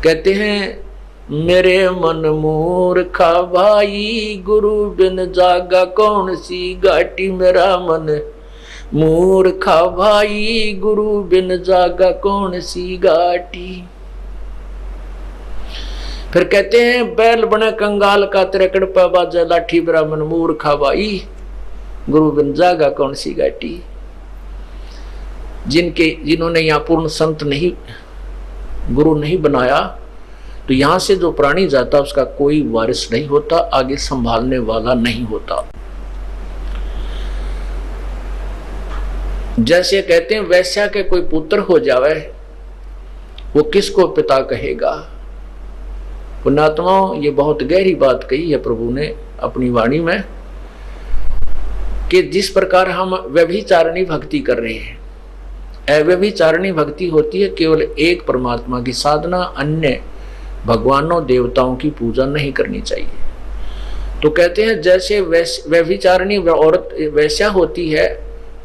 कहते हैं मेरे मन मूर्खा भाई, गुरु बिन जागा कौन सी घाटी। मेरा मन मूर्खा भाई, गुरु बिन जागा कौन सी घाटी। फिर कहते हैं बैल बने कंगाल का, तेरे कड़पा बाजा लाठी। मेरा मन मूर्खा भाई, गुरु बिन जागा कौन सी घाटी। जिन्होंने यहाँ पूर्ण संत नहीं, गुरु नहीं बनाया, तो यहां से जो प्राणी जाता उसका कोई वारिस नहीं होता, आगे संभालने वाला नहीं होता। जैसे कहते हैं वैश्या के कोई पुत्र हो जावे, वो किसको पिता कहेगा। पुण्यात्माओं, ये बहुत गहरी बात कही है प्रभु ने अपनी वाणी में, कि जिस प्रकार हम व्यभिचारिणी भक्ति कर रहे हैं, अव्यभिचारिणी भक्ति होती है केवल एक परमात्मा की साधना, अन्य भगवानों देवताओं की पूजा नहीं करनी चाहिए। तो कहते हैं जैसे व्यभिचारिणी औरत वैश्या होती है,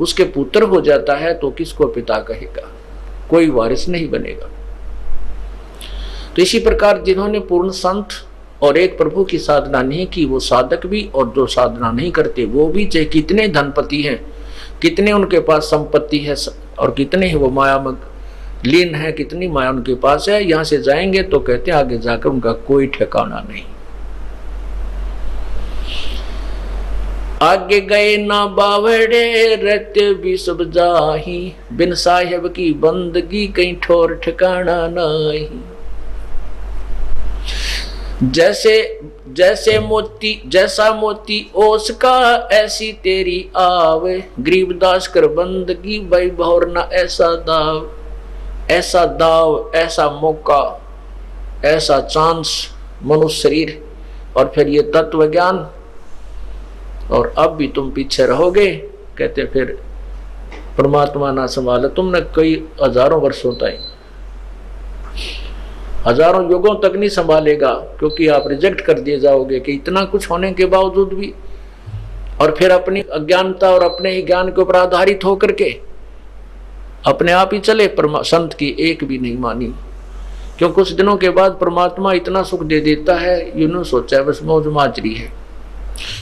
उसके पुत्र हो जाता है तो किसको पिता कहेगा, कोई वारिस नहीं बनेगा। तो इसी प्रकार जिन्होंने पूर्ण संत और एक प्रभु की साधना नहीं की, वो साधक भी और जो साधना नहीं करते वो भी, चाहे कितने धनपति हैं, कितने उनके पास संपत्ति है और कितने ही वो माया में लीन है, कितनी माया उनके पास है, यहां से जाएंगे तो कहते हैं आगे जाकर उनका कोई ठिकाना नहीं। आगे गए ना बावड़े, रहते भी सब जाही, बिन साहेब की बंदगी कहीं ठोर ठिकाना नहीं। जैसे मोती, जैसा मोती ओस का, ऐसी तेरी आवे, गरीबदास कर बंदगी भाई भौर ना ऐसा दाव। ऐसा दाव, ऐसा मौका, ऐसा चांस मनुष्य शरीर और फिर ये तत्व ज्ञान, और अब भी तुम पीछे रहोगे। कहते फिर परमात्मा ना संभाले तुमने कई हजारों वर्षों तक, हजारों युगों तक नहीं संभालेगा, क्योंकि आप रिजेक्ट कर दिए जाओगे कि इतना कुछ होने के बावजूद भी, और फिर अपनी अज्ञानता और अपने ही ज्ञान के ऊपर आधारित होकर के अपने आप ही चले, संत की एक भी नहीं मानी। क्यों कुछ दिनों के बाद परमात्मा इतना सुख दे देता है, यूं सोचा है बस मौज माजरी है।